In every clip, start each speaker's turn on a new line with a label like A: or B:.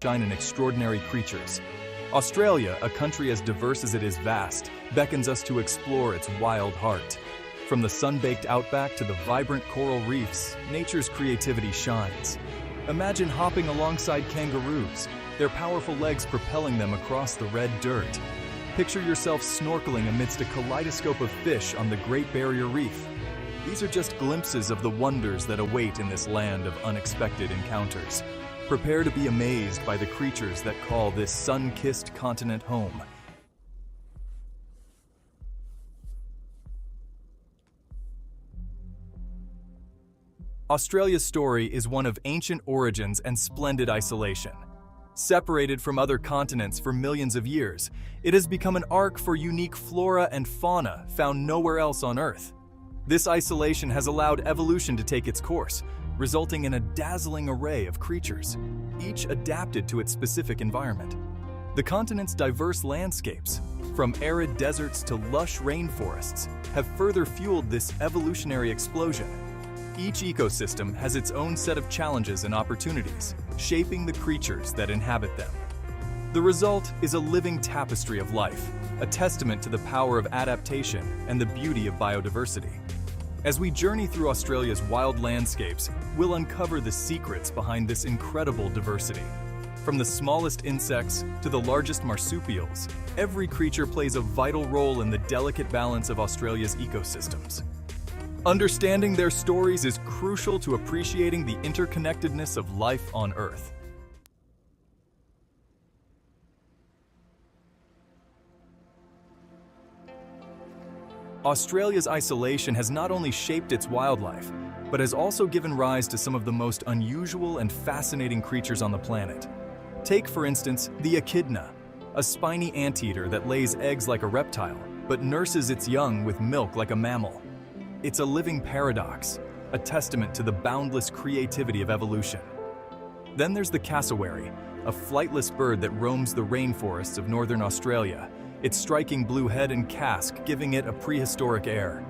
A: sunshine and extraordinary creatures. Australia, a country as diverse as it is vast, beckons us to explore its wild heart. From the sun-baked outback to the vibrant coral reefs, nature's creativity shines. Imagine hopping alongside kangaroos, their powerful legs propelling them across the red dirt. Picture yourself snorkeling amidst a kaleidoscope of fish on the Great Barrier Reef. These are just glimpses of the wonders that await in this land of unexpected encounters. Prepare to be amazed by the creatures that call this sun-kissed continent home. Australia's story is one of ancient origins and splendid isolation. Separated from other continents for millions of years, it has become an ark for unique flora and fauna found nowhere else on Earth. This isolation has allowed evolution to take its course, resulting in a dazzling array of creatures, each adapted to its specific environment. The continent's diverse landscapes, from arid deserts to lush rainforests, have further fueled this evolutionary explosion. Each ecosystem has its own set of challenges and opportunities, shaping the creatures that inhabit them. The result is a living tapestry of life, a testament to the power of adaptation and the beauty of biodiversity. As we journey through Australia's wild landscapes, we'll uncover the secrets behind this incredible diversity. From the smallest insects to the largest marsupials, every creature plays a vital role in the delicate balance of Australia's ecosystems. Understanding their stories is crucial to appreciating the interconnectedness of life on Earth. Australia's isolation has not only shaped its wildlife, but has also given rise to some of the most unusual and fascinating creatures on the planet. Take, for instance, the echidna, a spiny anteater that lays eggs like a reptile, but nurses its young with milk like a mammal. It's a living paradox, a testament to the boundless creativity of evolution. Then there's the cassowary, a flightless bird that roams the rainforests of northern Australia, its striking blue head and casque giving it a prehistoric air.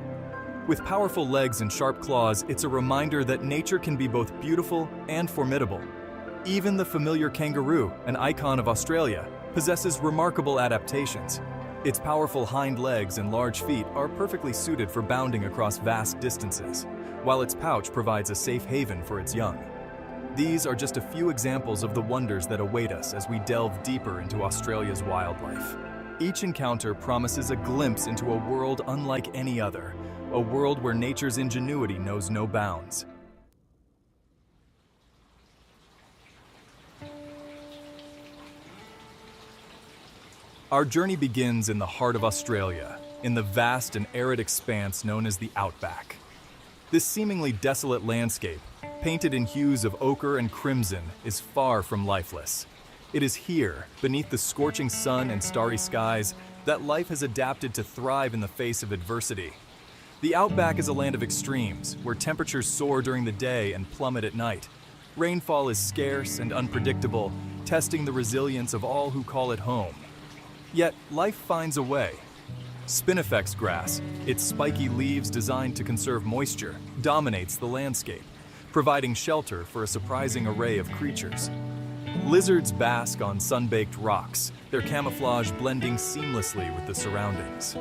A: With powerful legs and sharp claws, it's a reminder that nature can be both beautiful and formidable. Even the familiar kangaroo, an icon of Australia, possesses remarkable adaptations. Its powerful hind legs and large feet are perfectly suited for bounding across vast distances, while its pouch provides a safe haven for its young. These are just a few examples of the wonders that await us as we delve deeper into Australia's wildlife. Each encounter promises a glimpse into a world unlike any other, a world where nature's ingenuity knows no bounds. Our journey begins in the heart of Australia, in the vast and arid expanse known as the Outback. This seemingly desolate landscape, painted in hues of ochre and crimson, is far from lifeless. It is here, beneath the scorching sun and starry skies, that life has adapted to thrive in the face of adversity. The Outback is a land of extremes, where temperatures soar during the day and plummet at night. Rainfall is scarce and unpredictable, testing the resilience of all who call it home. Yet, life finds a way. Spinifex grass, its spiky leaves designed to conserve moisture, dominates the landscape, providing shelter for a surprising array of creatures. Lizards bask on sun-baked rocks, their camouflage blending seamlessly with the surroundings.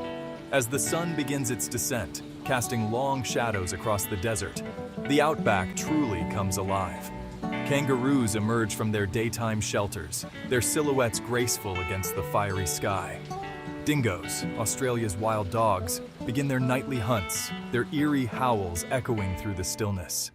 A: As the sun begins its descent, casting long shadows across the desert, the Outback truly comes alive. Kangaroos emerge from their daytime shelters, their silhouettes graceful against the fiery sky. Dingoes, Australia's wild dogs, begin their nightly hunts, their eerie howls echoing through the stillness.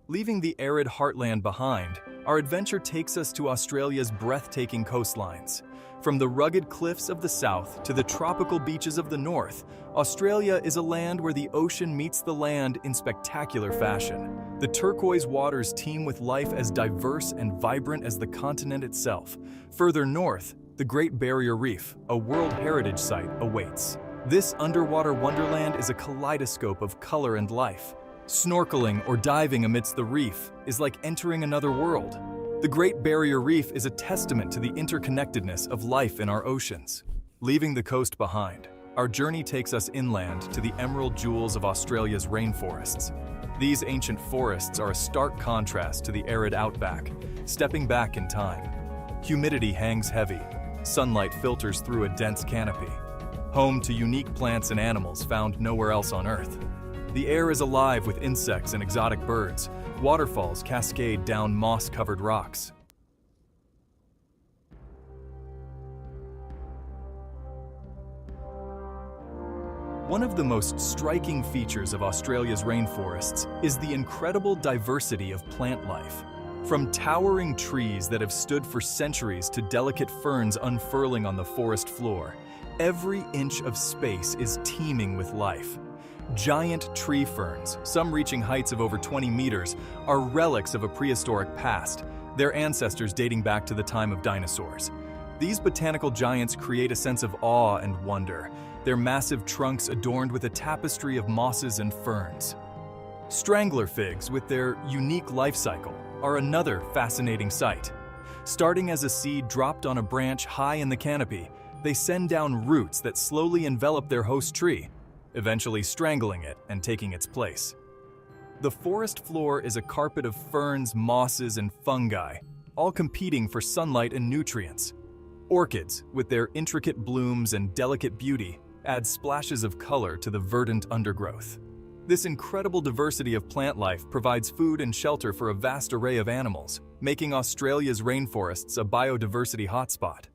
A: Leaving the arid heartland behind, our adventure takes us to Australia's breathtaking coastlines. From the rugged cliffs of the south to the tropical beaches of the north, Australia is a land where the ocean meets the land in spectacular fashion. The turquoise waters teem with life as diverse and vibrant as the continent itself. Further north, the Great Barrier Reef, a World Heritage Site, awaits. This underwater wonderland is a kaleidoscope of color and life. Snorkeling or diving amidst the reef is like entering another world. The Great Barrier Reef is a testament to the interconnectedness of life in our oceans. Leaving the coast behind, our journey takes us inland to the emerald jewels of Australia's rainforests. These ancient forests are a stark contrast to the arid outback, stepping back in time. Humidity hangs heavy, sunlight filters through a dense canopy. Home to unique plants and animals found nowhere else on Earth. The air is alive with insects and exotic birds. Waterfalls cascade down moss-covered rocks. One of the most striking features of Australia's rainforests is the incredible diversity of plant life. From towering trees that have stood for centuries to delicate ferns unfurling on the forest floor, every inch of space is teeming with life. Giant tree ferns, some reaching heights of over 20 meters, are relics of a prehistoric past, their ancestors dating back to the time of dinosaurs. These botanical giants create a sense of awe and wonder, their massive trunks adorned with a tapestry of mosses and ferns. Strangler figs, with their unique life cycle, are another fascinating sight. Starting as a seed dropped on a branch high in the canopy, they send down roots that slowly envelop their host tree, eventually strangling it and taking its place. The forest floor is a carpet of ferns, mosses, and fungi, all competing for sunlight and nutrients. Orchids, with their intricate blooms and delicate beauty, add splashes of color to the verdant undergrowth. This incredible diversity of plant life provides food and shelter for a vast array of animals, making Australia's rainforests a biodiversity hotspot.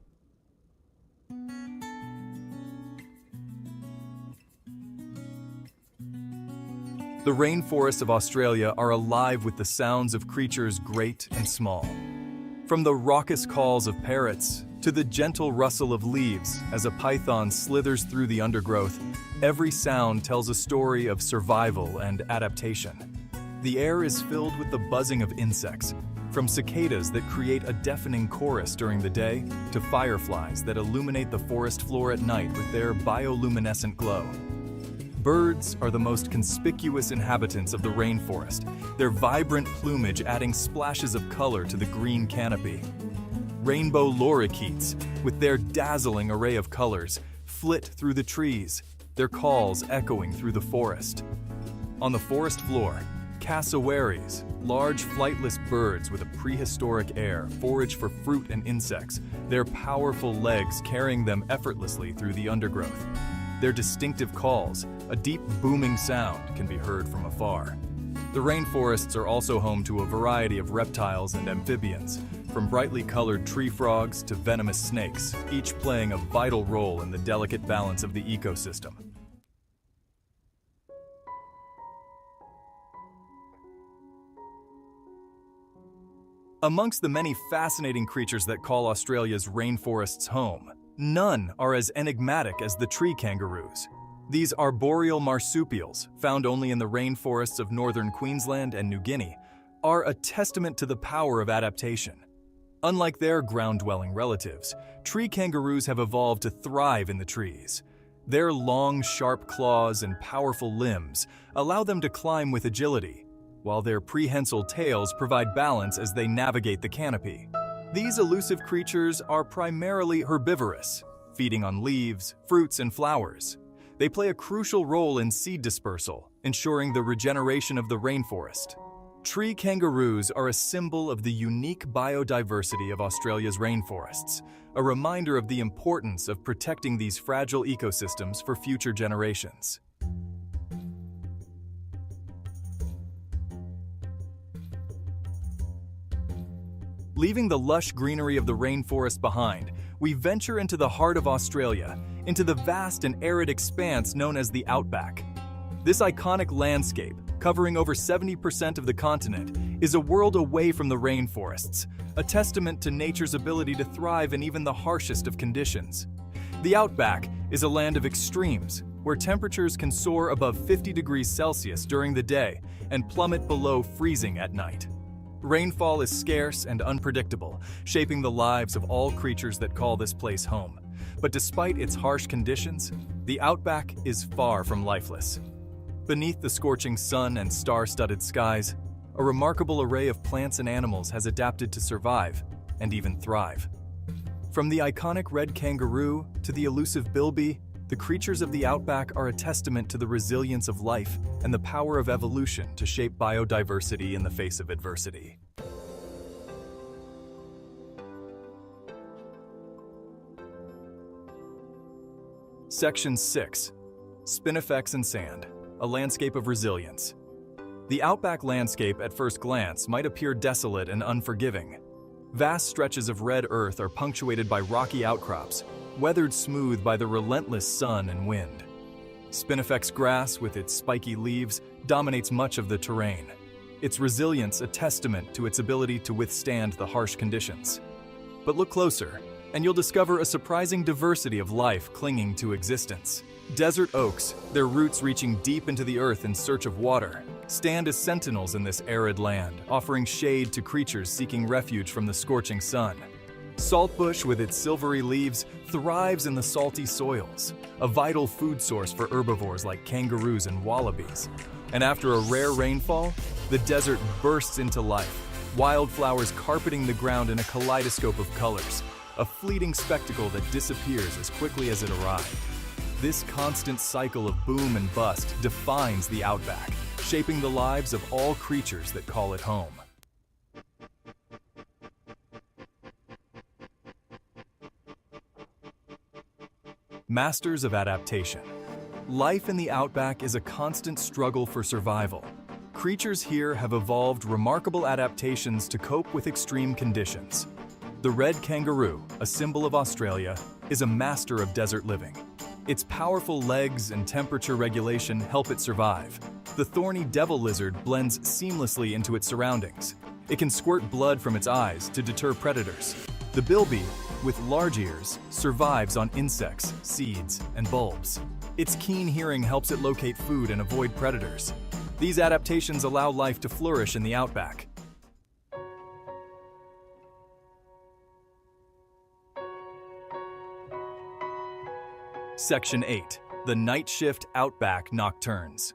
A: The rainforests of Australia are alive with the sounds of creatures great and small. From the raucous calls of parrots to the gentle rustle of leaves as a python slithers through the undergrowth, every sound tells a story of survival and adaptation. The air is filled with the buzzing of insects, from cicadas that create a deafening chorus during the day to fireflies that illuminate the forest floor at night with their bioluminescent glow. Birds are the most conspicuous inhabitants of the rainforest, their vibrant plumage adding splashes of color to the green canopy. Rainbow lorikeets, with their dazzling array of colors, flit through the trees, their calls echoing through the forest. On the forest floor, cassowaries, large flightless birds with a prehistoric air, forage for fruit and insects, their powerful legs carrying them effortlessly through the undergrowth. Their distinctive calls, a deep booming sound, can be heard from afar. The rainforests are also home to a variety of reptiles and amphibians, from brightly colored tree frogs to venomous snakes, each playing a vital role in the delicate balance of the ecosystem. Amongst the many fascinating creatures that call Australia's rainforests home, none are as enigmatic as the tree kangaroos. These arboreal marsupials, found only in the rainforests of northern Queensland and New Guinea, are a testament to the power of adaptation. Unlike their ground-dwelling relatives, tree kangaroos have evolved to thrive in the trees. Their long, sharp claws and powerful limbs allow them to climb with agility, while their prehensile tails provide balance as they navigate the canopy. These elusive creatures are primarily herbivorous, feeding on leaves, fruits, and flowers. They play a crucial role in seed dispersal, ensuring the regeneration of the rainforest. Tree kangaroos are a symbol of the unique biodiversity of Australia's rainforests, a reminder of the importance of protecting these fragile ecosystems for future generations. Leaving the lush greenery of the rainforest behind, we venture into the heart of Australia, into the vast and arid expanse known as the Outback. This iconic landscape, covering over 70% of the continent, is a world away from the rainforests, a testament to nature's ability to thrive in even the harshest of conditions. The Outback is a land of extremes, where temperatures can soar above 50 degrees Celsius during the day and plummet below freezing at night. Rainfall is scarce and unpredictable, shaping the lives of all creatures that call this place home. But despite its harsh conditions, the Outback is far from lifeless. Beneath the scorching sun and star-studded skies, a remarkable array of plants and animals has adapted to survive and even thrive. From the iconic red kangaroo to the elusive bilby, the creatures of the outback are a testament to the resilience of life and the power of evolution to shape biodiversity in the face of adversity. Section 6. Spinifex and Sand, a landscape of resilience. The outback landscape at first glance might appear desolate and unforgiving. Vast stretches of red earth are punctuated by rocky outcrops, weathered smooth by the relentless sun and wind. Spinifex grass, with its spiky leaves, dominates much of the terrain, its resilience a testament to its ability to withstand the harsh conditions. But look closer, and you'll discover a surprising diversity of life clinging to existence. Desert oaks, their roots reaching deep into the earth in search of water, stand as sentinels in this arid land, offering shade to creatures seeking refuge from the scorching sun. Saltbush, with its silvery leaves, thrives in the salty soils, a vital food source for herbivores like kangaroos and wallabies. And after a rare rainfall, the desert bursts into life, wildflowers carpeting the ground in a kaleidoscope of colors, a fleeting spectacle that disappears as quickly as it arrived. This constant cycle of boom and bust defines the outback, shaping the lives of all creatures that call it home. Masters of adaptation. Life in the outback is a constant struggle for survival. Creatures here have evolved remarkable adaptations to cope with extreme conditions. The red kangaroo, a symbol of Australia, is a master of desert living. Its powerful legs and temperature regulation help it survive. The thorny devil lizard blends seamlessly into its surroundings. It can squirt blood from its eyes to deter predators. The bilby, with large ears, survives on insects, seeds, and bulbs. Its keen hearing helps it locate food and avoid predators. These adaptations allow life to flourish in the outback. Section 8. The Night Shift Outback Nocturnes.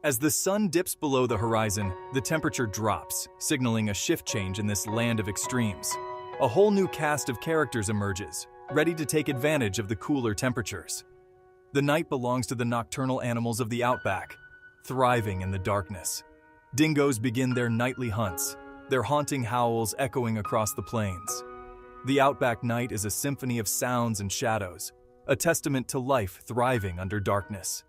A: As the sun dips below the horizon, the temperature drops, signaling a shift change in this land of extremes. A whole new cast of characters emerges, ready to take advantage of the cooler temperatures. The night belongs to the nocturnal animals of the outback, thriving in the darkness. Dingoes begin their nightly hunts, their haunting howls echoing across the plains. The outback night is a symphony of sounds and shadows, a testament to life thriving under darkness.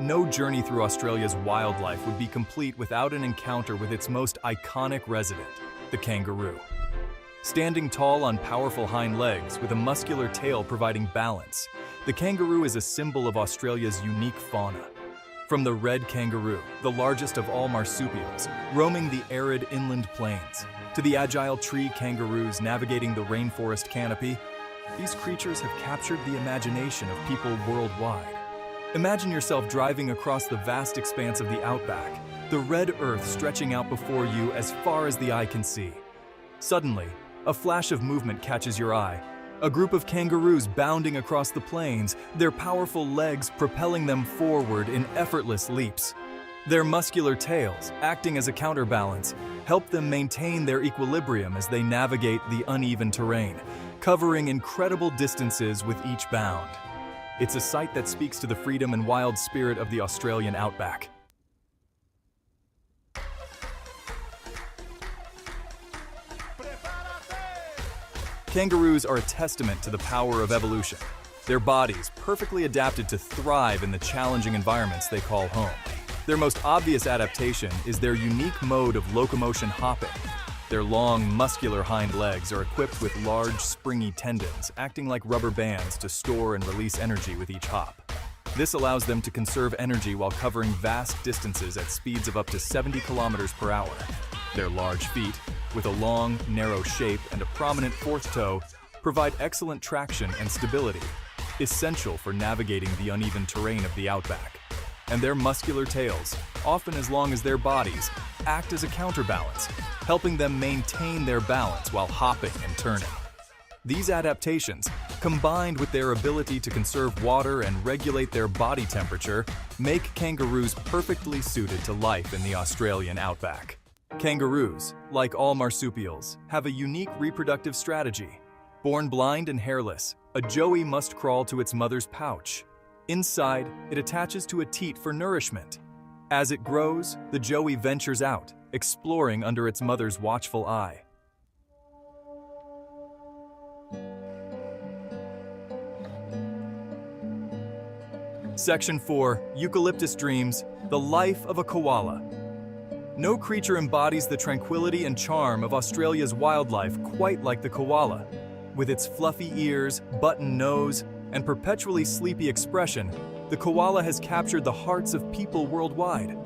A: No journey through Australia's wildlife would be complete without an encounter with its most iconic resident, the kangaroo. Standing tall on powerful hind legs with a muscular tail providing balance, the kangaroo is a symbol of Australia's unique fauna. From the red kangaroo, the largest of all marsupials, roaming the arid inland plains, to the agile tree kangaroos navigating the rainforest canopy, these creatures have captured the imagination of people worldwide. Imagine yourself driving across the vast expanse of the outback, the red earth stretching out before you as far as the eye can see. Suddenly, a flash of movement catches your eye. A group of kangaroos bounding across the plains, their powerful legs propelling them forward in effortless leaps. Their muscular tails, acting as a counterbalance, help them maintain their equilibrium as they navigate the uneven terrain, covering incredible distances with each bound. It's a sight that speaks to the freedom and wild spirit of the Australian outback. Kangaroos are a testament to the power of evolution. Their bodies perfectly adapted to thrive in the challenging environments they call home. Their most obvious adaptation is their unique mode of locomotion hopping. Their long, muscular hind legs are equipped with large, springy tendons, acting like rubber bands to store and release energy with each hop. This allows them to conserve energy while covering vast distances at speeds of up to 70 kilometers per hour. Their large feet, with a long, narrow shape and a prominent fourth toe, provide excellent traction and stability, essential for navigating the uneven terrain of the outback. And their muscular tails, often as long as their bodies, act as a counterbalance, helping them maintain their balance while hopping and turning. These adaptations, combined with their ability to conserve water and regulate their body temperature, make kangaroos perfectly suited to life in the Australian outback. Kangaroos, like all marsupials, have a unique reproductive strategy. Born blind and hairless, a joey must crawl to its mother's pouch. Inside, it attaches to a teat for nourishment. As it grows, the joey ventures out, exploring under its mother's watchful eye. Section 4. Eucalyptus Dreams, the life of a koala. No creature embodies the tranquility and charm of Australia's wildlife quite like the koala. With its fluffy ears, button nose, and perpetually sleepy expression, the koala has captured the hearts of people worldwide.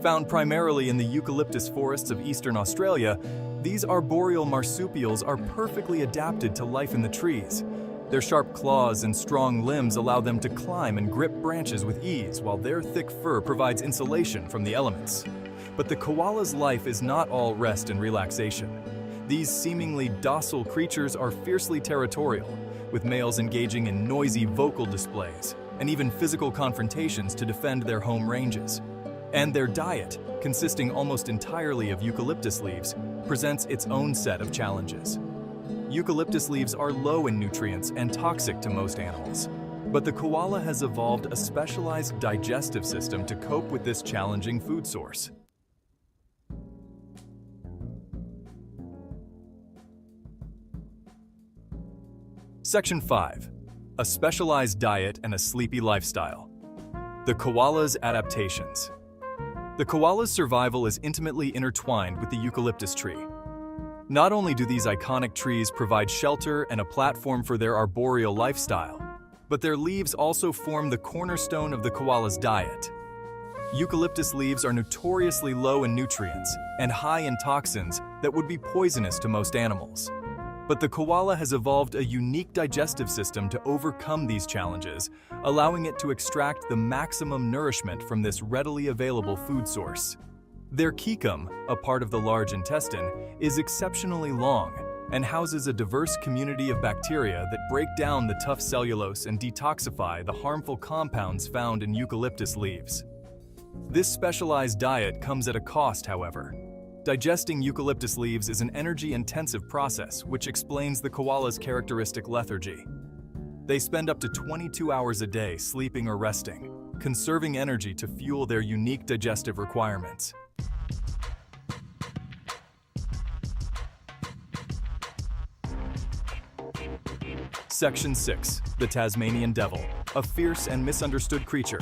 A: Found primarily in the eucalyptus forests of eastern Australia, these arboreal marsupials are perfectly adapted to life in the trees. Their sharp claws and strong limbs allow them to climb and grip branches with ease, while their thick fur provides insulation from the elements. But the koala's life is not all rest and relaxation. These seemingly docile creatures are fiercely territorial, with males engaging in noisy vocal displays and even physical confrontations to defend their home ranges. And their diet, consisting almost entirely of eucalyptus leaves, presents its own set of challenges. Eucalyptus leaves are low in nutrients and toxic to most animals, but the koala has evolved a specialized digestive system to cope with this challenging food source. Section 5. A specialized diet and a sleepy lifestyle. The koala's adaptations. The koala's survival is intimately intertwined with the eucalyptus tree. Not only do these iconic trees provide shelter and a platform for their arboreal lifestyle, but their leaves also form the cornerstone of the koala's diet. Eucalyptus leaves are notoriously low in nutrients and high in toxins that would be poisonous to most animals. But the koala has evolved a unique digestive system to overcome these challenges, allowing it to extract the maximum nourishment from this readily available food source. Their cecum, a part of the large intestine, is exceptionally long and houses a diverse community of bacteria that break down the tough cellulose and detoxify the harmful compounds found in eucalyptus leaves. This specialized diet comes at a cost, however. Digesting eucalyptus leaves is an energy-intensive process, which explains the koala's characteristic lethargy. They spend up to 22 hours a day sleeping or resting, conserving energy to fuel their unique digestive requirements. Section 6. The Tasmanian Devil, a fierce and misunderstood creature.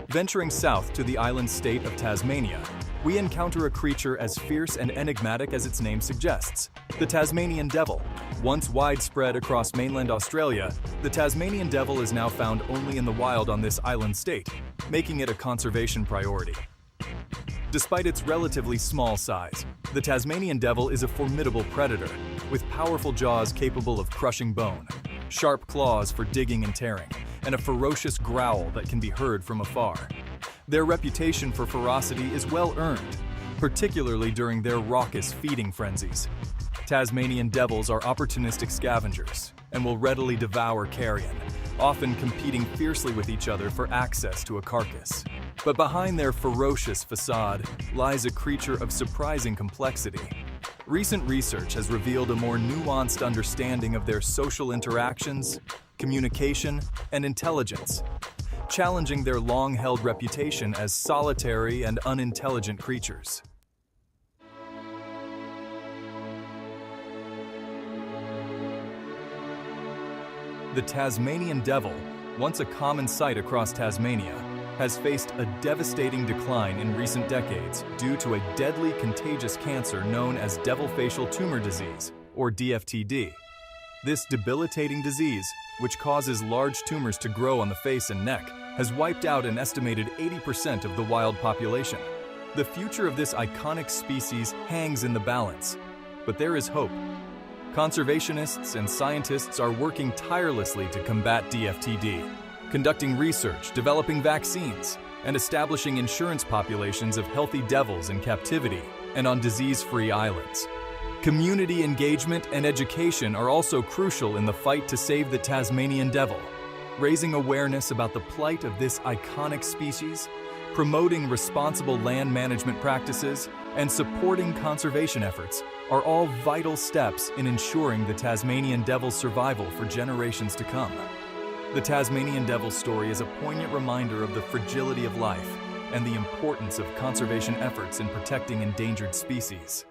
A: Venturing south to the island state of Tasmania, we encounter a creature as fierce and enigmatic as its name suggests, the Tasmanian Devil. Once widespread across mainland Australia, the Tasmanian Devil is now found only in the wild on this island state, making it a conservation priority. Despite its relatively small size, the Tasmanian Devil is a formidable predator, with powerful jaws capable of crushing bone, sharp claws for digging and tearing, and a ferocious growl that can be heard from afar. Their reputation for ferocity is well earned, particularly during their raucous feeding frenzies. Tasmanian devils are opportunistic scavengers and will readily devour carrion, often competing fiercely with each other for access to a carcass. But behind their ferocious facade lies a creature of surprising complexity. Recent research has revealed a more nuanced understanding of their social interactions, communication, and intelligence, challenging their long-held reputation as solitary and unintelligent creatures. The Tasmanian devil, once a common sight across Tasmania, has faced a devastating decline in recent decades due to a deadly contagious cancer known as devil facial tumor disease, or DFTD. This debilitating disease, which causes large tumors to grow on the face and neck, has wiped out an estimated 80% of the wild population. The future of this iconic species hangs in the balance, but there is hope. Conservationists and scientists are working tirelessly to combat DFTD, conducting research, developing vaccines, and establishing insurance populations of healthy devils in captivity and on disease-free islands. Community engagement and education are also crucial in the fight to save the Tasmanian devil. Raising awareness about the plight of this iconic species promoting responsible land management practices, and supporting conservation efforts are all vital steps in ensuring the Tasmanian devil's survival for generations to come. The Tasmanian devil story is a poignant reminder of the fragility of life and the importance of conservation efforts in protecting endangered species.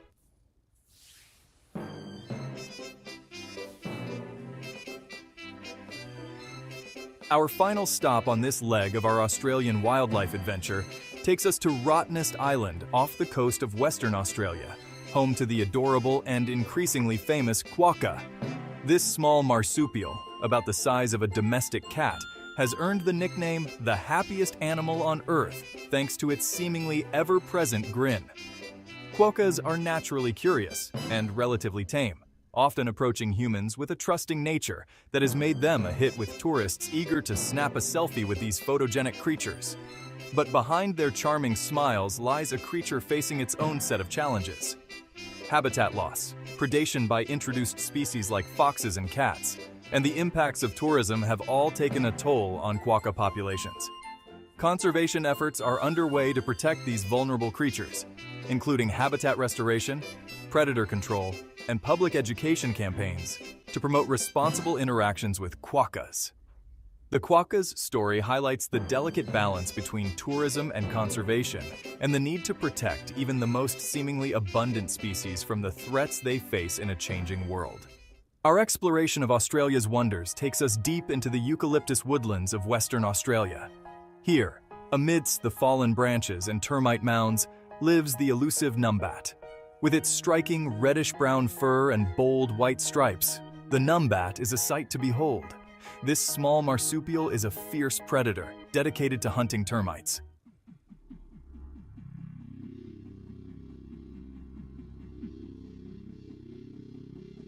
A: Our final stop on this leg of our Australian wildlife adventure takes us to Rottnest Island off the coast of Western Australia, home to the adorable and increasingly famous quokka. This small marsupial, about the size of a domestic cat, has earned the nickname the happiest animal on Earth thanks to its seemingly ever-present grin. Quokkas are naturally curious and relatively tame, often approaching humans with a trusting nature that has made them a hit with tourists eager to snap a selfie with these photogenic creatures. But behind their charming smiles lies a creature facing its own set of challenges. Habitat loss, predation by introduced species like foxes and cats, and the impacts of tourism have all taken a toll on quokka populations. Conservation efforts are underway to protect these vulnerable creatures, including habitat restoration, predator control, and public education campaigns to promote responsible interactions with quokkas. The quokka's story highlights the delicate balance between tourism and conservation and the need to protect even the most seemingly abundant species from the threats they face in a changing world. Our exploration of Australia's wonders takes us deep into the eucalyptus woodlands of Western Australia. Here, amidst the fallen branches and termite mounds, lives the elusive numbat. With its striking reddish-brown fur and bold white stripes, the numbat is a sight to behold. This small marsupial is a fierce predator dedicated to hunting termites.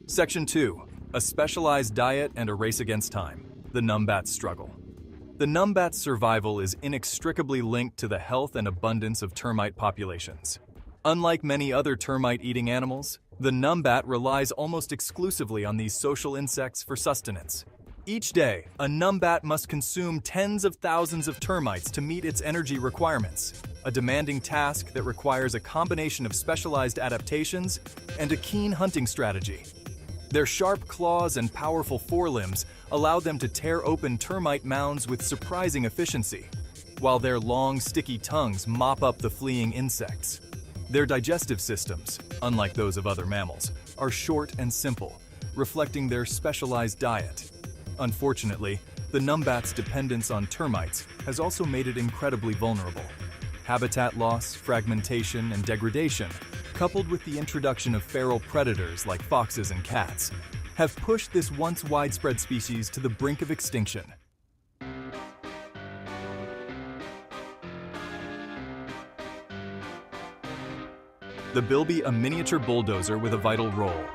A: Section 2. A specialized diet and a race against time. The numbat's struggle. The numbat's survival is inextricably linked to the health and abundance of termite populations. Unlike many other termite-eating animals, the numbat relies almost exclusively on these social insects for sustenance. Each day, a numbat must consume tens of thousands of termites to meet its energy requirements, a demanding task that requires a combination of specialized adaptations and a keen hunting strategy. Their sharp claws and powerful forelimbs allow them to tear open termite mounds with surprising efficiency, while their long, sticky tongues mop up the fleeing insects. Their digestive systems, unlike those of other mammals, are short and simple, reflecting their specialized diet. Unfortunately, the numbat's dependence on termites has also made it incredibly vulnerable. Habitat loss, fragmentation, and degradation, coupled with the introduction of feral predators like foxes and cats, have pushed this once widespread species to the brink of extinction. The bilby, a miniature bulldozer with a vital role.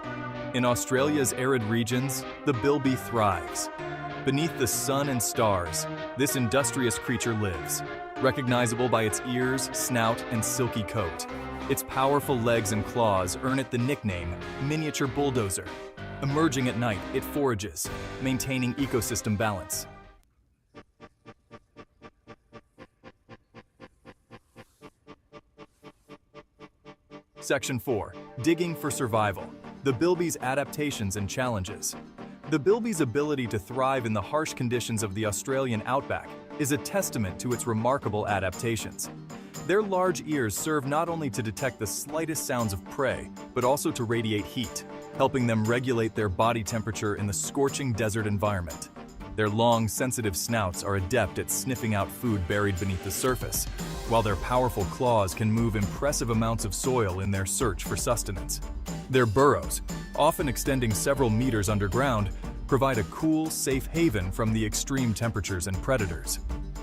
A: In Australia's arid regions, the bilby thrives. Beneath the sun and stars, this industrious creature lives, recognizable by its ears, snout, and silky coat. Its powerful legs and claws earn it the nickname miniature bulldozer. Emerging at night, it forages, maintaining ecosystem balance. Section 4. Digging for survival. The bilby's adaptations and challenges. The bilby's ability to thrive in the harsh conditions of the Australian outback is a testament to its remarkable adaptations. Their large ears serve not only to detect the slightest sounds of prey, but also to radiate heat, helping them regulate their body temperature in the scorching desert environment. Their long, sensitive snouts are adept at sniffing out food buried beneath the surface, while their powerful claws can move impressive amounts of soil in their search for sustenance. Their burrows, often extending several meters underground, provide a cool, safe haven from the extreme temperatures and predators.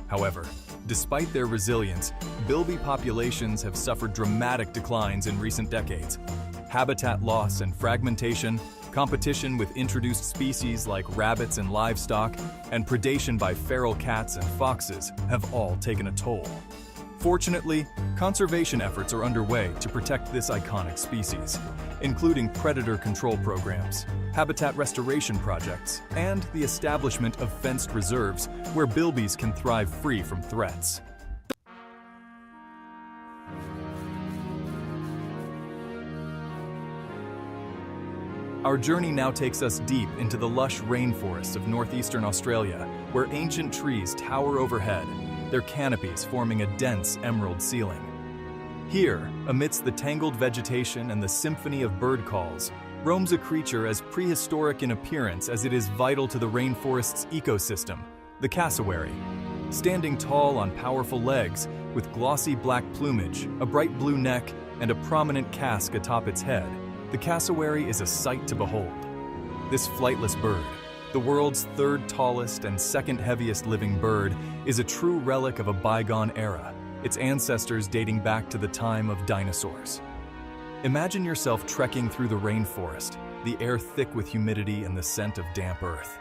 A: However, despite their resilience, bilby populations have suffered dramatic declines in recent decades. Habitat loss and fragmentation, competition with introduced species like rabbits and livestock, and predation by feral cats and foxes have all taken a toll. Fortunately, conservation efforts are underway to protect this iconic species, including predator control programs, habitat restoration projects, and the establishment of fenced reserves where bilbies can thrive free from threats. Our journey now takes us deep into the lush rainforests of northeastern Australia, where ancient trees tower overhead, their canopies forming a dense emerald ceiling. Here, amidst the tangled vegetation and the symphony of bird calls, roams a creature as prehistoric in appearance as it is vital to the rainforest's ecosystem, the cassowary. Standing tall on powerful legs, with glossy black plumage, a bright blue neck, and a prominent casque atop its head, the cassowary is a sight to behold. This flightless bird, the world's third tallest and second heaviest living bird, is a true relic of a bygone era, its ancestors dating back to the time of dinosaurs. Imagine yourself trekking through the rainforest, the air thick with humidity and the scent of damp earth.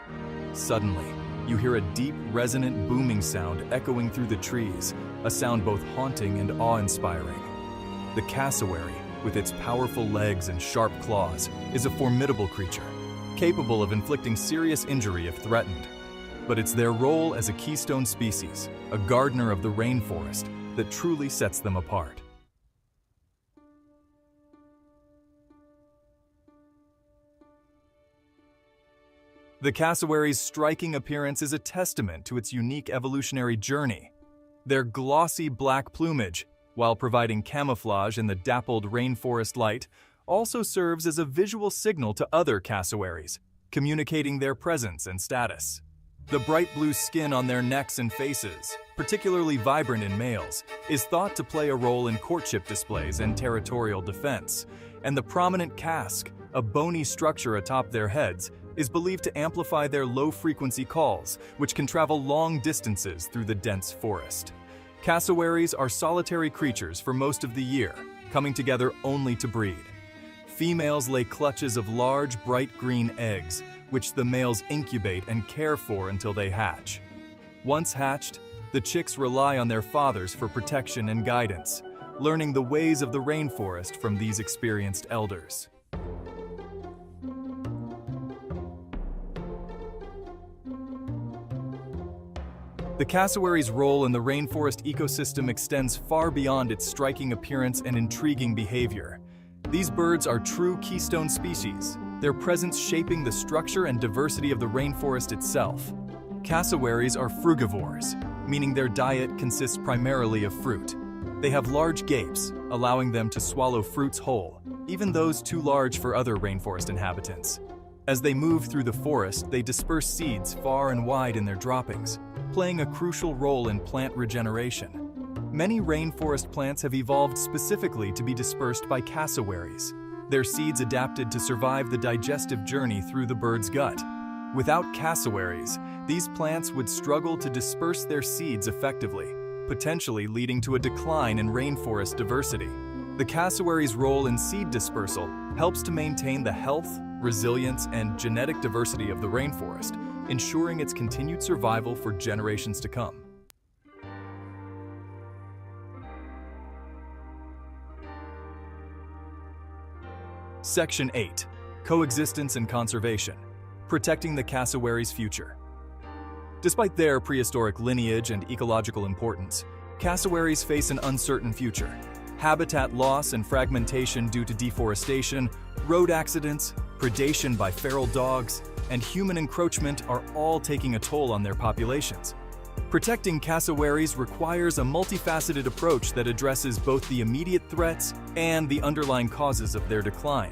A: Suddenly, you hear a deep, resonant booming sound echoing through the trees, a sound both haunting and awe-inspiring. The cassowary, with its powerful legs and sharp claws, is a formidable creature, capable of inflicting serious injury if threatened. But it's their role as a keystone species, a gardener of the rainforest, that truly sets them apart. The cassowary's striking appearance is a testament to its unique evolutionary journey. Their glossy black plumage, while providing camouflage in the dappled rainforest light, also serves as a visual signal to other cassowaries, communicating their presence and status. The bright blue skin on their necks and faces, particularly vibrant in males, is thought to play a role in courtship displays and territorial defense, and the prominent casque, a bony structure atop their heads, is believed to amplify their low-frequency calls, which can travel long distances through the dense forest. Cassowaries are solitary creatures for most of the year, coming together only to breed. Females lay clutches of large, bright green eggs, which the males incubate and care for until they hatch. Once hatched, the chicks rely on their fathers for protection and guidance, learning the ways of the rainforest from these experienced elders. The cassowary's role in the rainforest ecosystem extends far beyond its striking appearance and intriguing behavior. These birds are true keystone species, their presence shaping the structure and diversity of the rainforest itself. Cassowaries are frugivores, meaning their diet consists primarily of fruit. They have large gapes, allowing them to swallow fruits whole, even those too large for other rainforest inhabitants. As they move through the forest, they disperse seeds far and wide in their droppings, playing a crucial role in plant regeneration. Many rainforest plants have evolved specifically to be dispersed by cassowaries, their seeds adapted to survive the digestive journey through the bird's gut. Without cassowaries, these plants would struggle to disperse their seeds effectively, potentially leading to a decline in rainforest diversity. The cassowary's role in seed dispersal helps to maintain the health, resilience, and genetic diversity of the rainforest, ensuring its continued survival for generations to come. Section 8. Coexistence and Conservation. Protecting the cassowary's future. Despite their prehistoric lineage and ecological importance, cassowaries face an uncertain future. Habitat loss and fragmentation due to deforestation, road accidents, predation by feral dogs, and human encroachment are all taking a toll on their populations. Protecting cassowaries requires a multifaceted approach that addresses both the immediate threats and the underlying causes of their decline.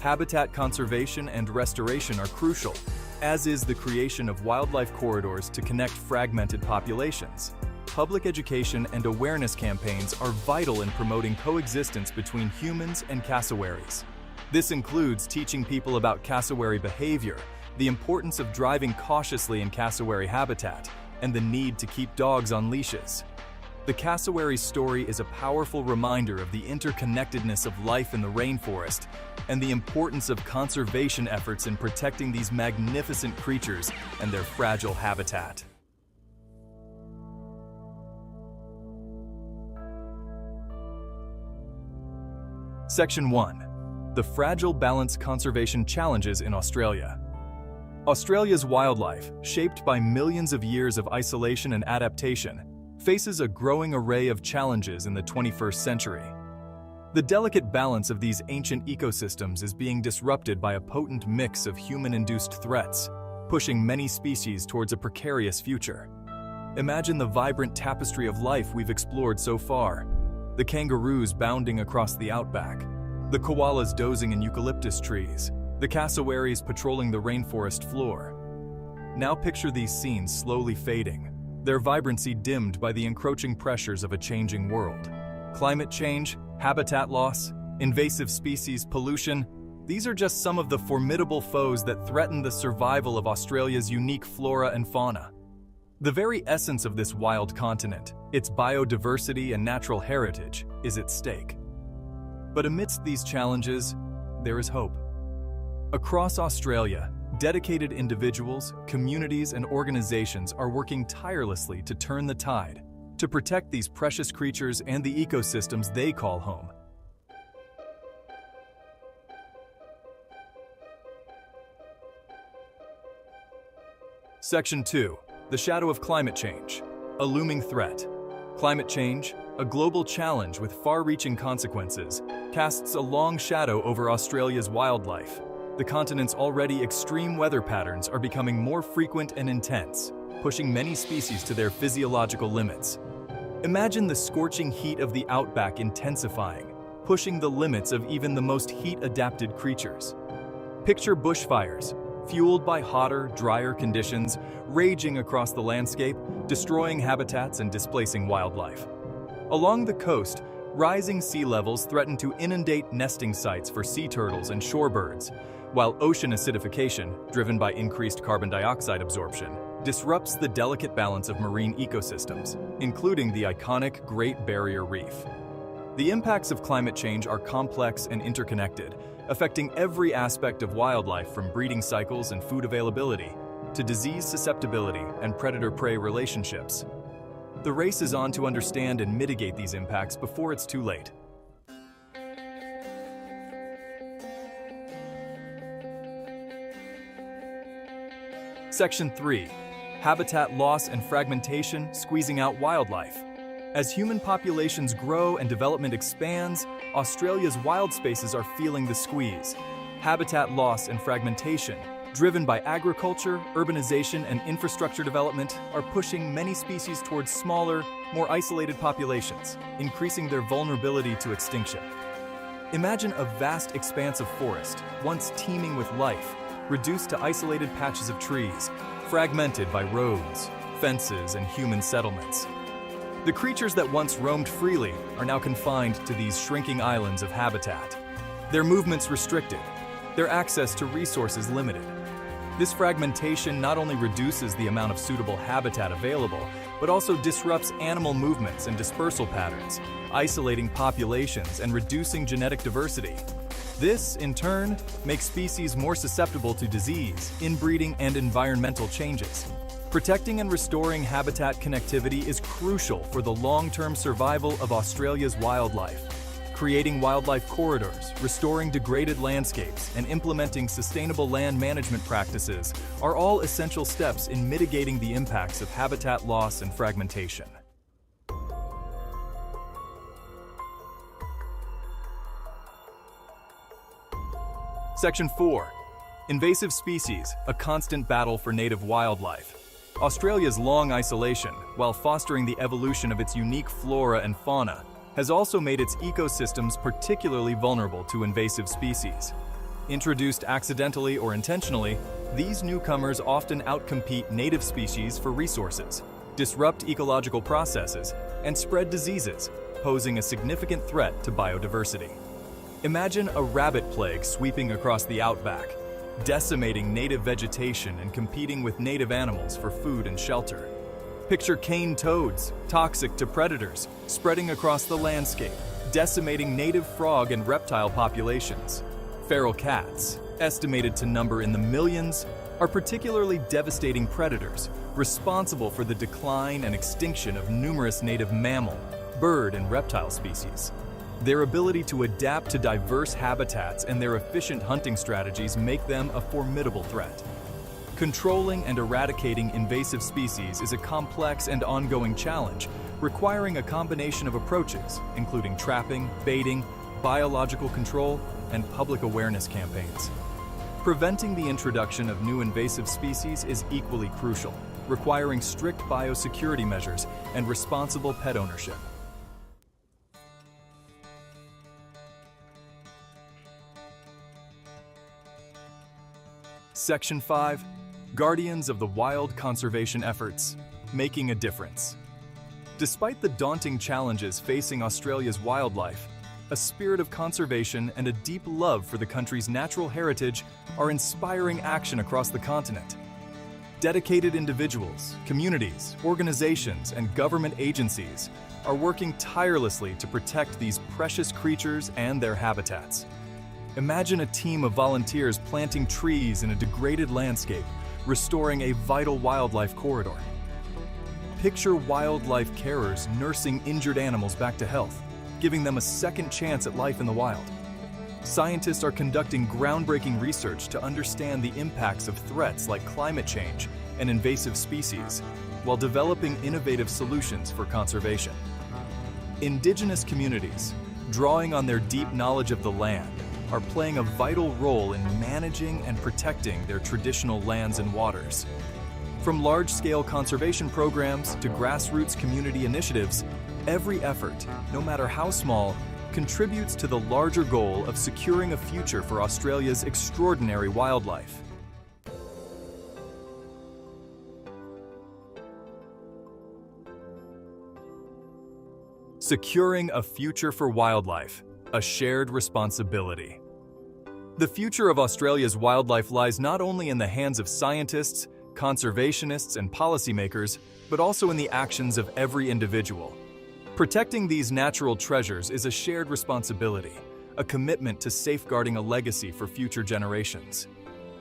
A: Habitat conservation and restoration are crucial, as is the creation of wildlife corridors to connect fragmented populations. Public education and awareness campaigns are vital in promoting coexistence between humans and cassowaries. This includes teaching people about cassowary behavior, the importance of driving cautiously in cassowary habitat, and the need to keep dogs on leashes. The cassowary's story is a powerful reminder of the interconnectedness of life in the rainforest and the importance of conservation efforts in protecting these magnificent creatures and their fragile habitat. Section 1. The Fragile Balance Conservation Challenges in Australia. Australia's wildlife, shaped by millions of years of isolation and adaptation, faces a growing array of challenges in the 21st century. The delicate balance of these ancient ecosystems is being disrupted by a potent mix of human-induced threats, pushing many species towards a precarious future. Imagine the vibrant tapestry of life we've explored so far. The kangaroos bounding across the outback, the koalas dozing in eucalyptus trees, the cassowaries patrolling the rainforest floor. Now picture these scenes slowly fading, their vibrancy dimmed by the encroaching pressures of a changing world. Climate change, habitat loss, invasive species pollution, these are just some of the formidable foes that threaten the survival of Australia's unique flora and fauna. The very essence of this wild continent, its biodiversity and natural heritage, is at stake. But amidst these challenges, there is hope. Across Australia, dedicated individuals, communities, and organizations are working tirelessly to turn the tide, to protect these precious creatures and the ecosystems they call home. Section 2. The shadow of climate change. A looming threat. Climate change, a global challenge with far-reaching consequences, casts a long shadow over Australia's wildlife. The continent's already extreme weather patterns are becoming more frequent and intense, pushing many species to their physiological limits. Imagine the scorching heat of the outback intensifying, pushing the limits of even the most heat-adapted creatures. Picture bushfires, fueled by hotter, drier conditions, raging across the landscape, destroying habitats and displacing wildlife. Along the coast, rising sea levels threaten to inundate nesting sites for sea turtles and shorebirds, while ocean acidification, driven by increased carbon dioxide absorption, disrupts the delicate balance of marine ecosystems, including the iconic Great Barrier Reef. The impacts of climate change are complex and interconnected, affecting every aspect of wildlife from breeding cycles and food availability to disease susceptibility and predator-prey relationships. The race is on to understand and mitigate these impacts before it's too late. Section 3. Habitat loss and fragmentation squeezing out wildlife. As human populations grow and development expands, Australia's wild spaces are feeling the squeeze. Habitat loss and fragmentation, driven by agriculture, urbanization, and infrastructure development, are pushing many species towards smaller, more isolated populations, increasing their vulnerability to extinction. Imagine a vast expanse of forest, once teeming with life, reduced to isolated patches of trees, fragmented by roads, fences, and human settlements. The creatures that once roamed freely are now confined to these shrinking islands of habitat. Their movements restricted, their access to resources limited. This fragmentation not only reduces the amount of suitable habitat available, but also disrupts animal movements and dispersal patterns, isolating populations and reducing genetic diversity. This, in turn, makes species more susceptible to disease, inbreeding, and environmental changes. Protecting and restoring habitat connectivity is crucial for the long-term survival of Australia's wildlife. Creating wildlife corridors, restoring degraded landscapes, and implementing sustainable land management practices are all essential steps in mitigating the impacts of habitat loss and fragmentation. Section 4. Invasive species, a constant battle for native wildlife. Australia's long isolation, while fostering the evolution of its unique flora and fauna, has also made its ecosystems particularly vulnerable to invasive species. Introduced accidentally or intentionally, these newcomers often outcompete native species for resources, disrupt ecological processes, and spread diseases, posing a significant threat to biodiversity. Imagine a rabbit plague sweeping across the outback, decimating native vegetation and competing with native animals for food and shelter. Picture cane toads, toxic to predators, spreading across the landscape, decimating native frog and reptile populations. Feral cats, estimated to number in the millions, are particularly devastating predators, responsible for the decline and extinction of numerous native mammal, bird, and reptile species. Their ability to adapt to diverse habitats and their efficient hunting strategies make them a formidable threat. Controlling and eradicating invasive species is a complex and ongoing challenge, requiring a combination of approaches, including trapping, baiting, biological control, and public awareness campaigns. Preventing the introduction of new invasive species is equally crucial, requiring strict biosecurity measures and responsible pet ownership. Section 5. Guardians of the Wild Conservation Efforts, Making a Difference. Despite the daunting challenges facing Australia's wildlife, a spirit of conservation and a deep love for the country's natural heritage are inspiring action across the continent. Dedicated individuals, communities, organizations, and government agencies are working tirelessly to protect these precious creatures and their habitats. Imagine a team of volunteers planting trees in a degraded landscape, restoring a vital wildlife corridor. Picture wildlife carers nursing injured animals back to health, giving them a second chance at life in the wild. Scientists are conducting groundbreaking research to understand the impacts of threats like climate change and invasive species, while developing innovative solutions for conservation. Indigenous communities, drawing on their deep knowledge of the land, are playing a vital role in managing and protecting their traditional lands and waters. From large-scale conservation programs to grassroots community initiatives, every effort, no matter how small, contributes to the larger goal of securing a future for Australia's extraordinary wildlife. Securing a future for wildlife, a shared responsibility. The future of Australia's wildlife lies not only in the hands of scientists, conservationists, and policymakers, but also in the actions of every individual. Protecting these natural treasures is a shared responsibility, a commitment to safeguarding a legacy for future generations.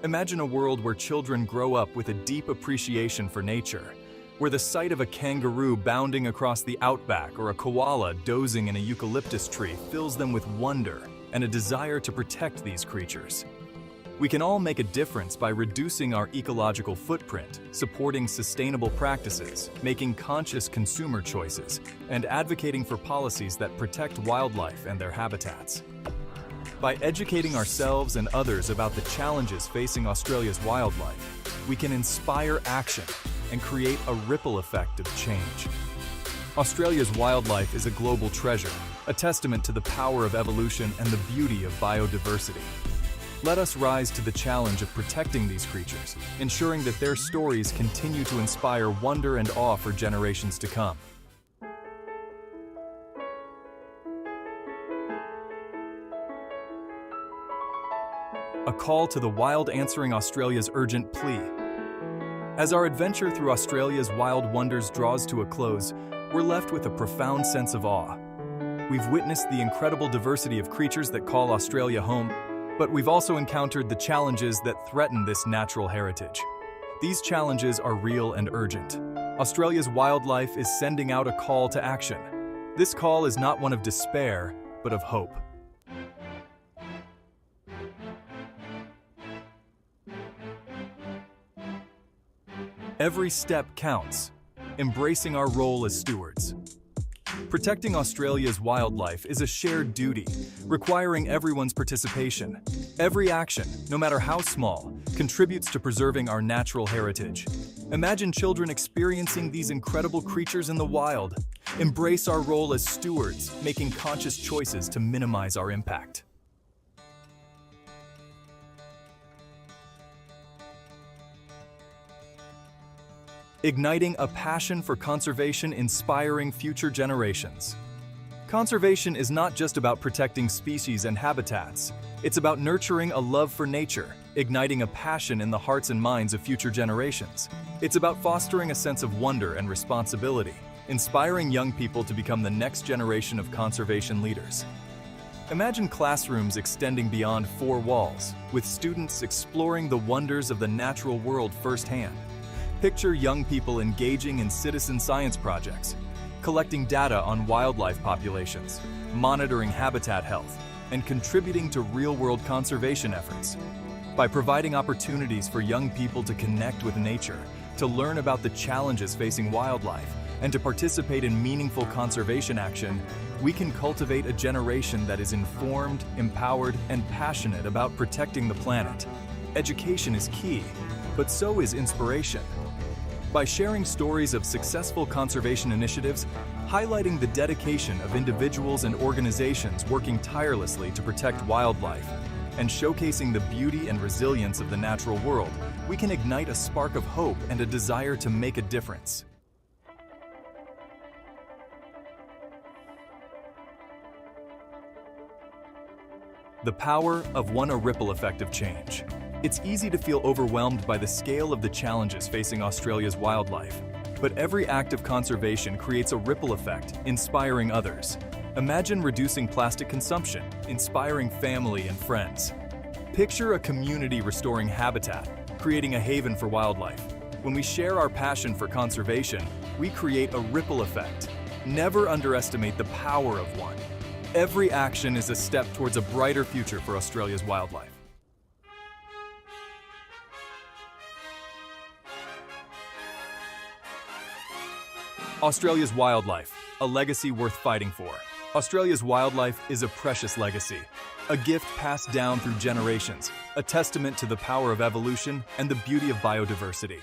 A: Imagine a world where children grow up with a deep appreciation for nature, where the sight of a kangaroo bounding across the outback or a koala dozing in a eucalyptus tree fills them with wonder and a desire to protect these creatures. We can all make a difference by reducing our ecological footprint, supporting sustainable practices, making conscious consumer choices, and advocating for policies that protect wildlife and their habitats. By educating ourselves and others about the challenges facing Australia's wildlife, we can inspire action and create a ripple effect of change. Australia's wildlife is a global treasure, a testament to the power of evolution and the beauty of biodiversity. Let us rise to the challenge of protecting these creatures, ensuring that their stories continue to inspire wonder and awe for generations to come. A call to the wild answering Australia's urgent plea. As our adventure through Australia's wild wonders draws to a close, we're left with a profound sense of awe. We've witnessed the incredible diversity of creatures that call Australia home, but we've also encountered the challenges that threaten this natural heritage. These challenges are real and urgent. Australia's wildlife is sending out a call to action. This call is not one of despair, but of hope. Every step counts, embracing our role as stewards. Protecting Australia's wildlife is a shared duty, requiring everyone's participation. Every action, no matter how small, contributes to preserving our natural heritage. Imagine children experiencing these incredible creatures in the wild. Embrace our role as stewards, making conscious choices to minimize our impact. Igniting a passion for conservation, inspiring future generations. Conservation is not just about protecting species and habitats. It's about nurturing a love for nature, igniting a passion in the hearts and minds of future generations. It's about fostering a sense of wonder and responsibility, inspiring young people to become the next generation of conservation leaders. Imagine classrooms extending beyond four walls, with students exploring the wonders of the natural world firsthand. Picture young people engaging in citizen science projects, collecting data on wildlife populations, monitoring habitat health, and contributing to real-world conservation efforts. By providing opportunities for young people to connect with nature, to learn about the challenges facing wildlife, And to participate in meaningful conservation action, we can cultivate a generation that is informed, empowered, and passionate about protecting the planet. Education is key, but so is inspiration. By sharing stories of successful conservation initiatives, highlighting the dedication of individuals and organizations working tirelessly to protect wildlife, and showcasing the beauty and resilience of the natural world, we can ignite a spark of hope and a desire to make a difference. The power of a ripple effect of change. It's easy to feel overwhelmed by the scale of the challenges facing Australia's wildlife. But every act of conservation creates a ripple effect, inspiring others. Imagine reducing plastic consumption, inspiring family and friends. Picture a community restoring habitat, creating a haven for wildlife. When we share our passion for conservation, we create a ripple effect. Never underestimate the power of one. Every action is a step towards a brighter future for Australia's wildlife. Australia's wildlife, a legacy worth fighting for. Australia's wildlife is a precious legacy, a gift passed down through generations, a testament to the power of evolution and the beauty of biodiversity.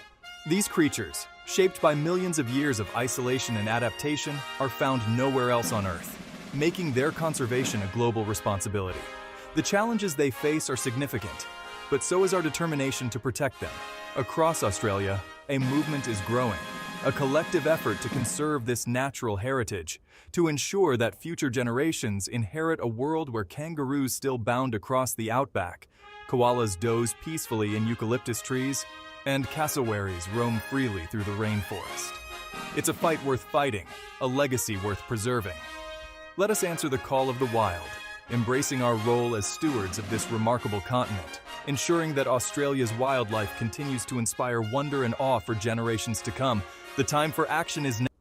A: These creatures, shaped by millions of years of isolation and adaptation, are found nowhere else on Earth, making their conservation a global responsibility. The challenges they face are significant, but so is our determination to protect them. Across Australia, a movement is growing, a collective effort to conserve this natural heritage, to ensure that future generations inherit a world where kangaroos still bound across the outback, koalas doze peacefully in eucalyptus trees, and cassowaries roam freely through the rainforest. It's a fight worth fighting, a legacy worth preserving. Let us answer the call of the wild, embracing our role as stewards of this remarkable continent, ensuring that Australia's wildlife continues to inspire wonder and awe for generations to come. The time for action is now.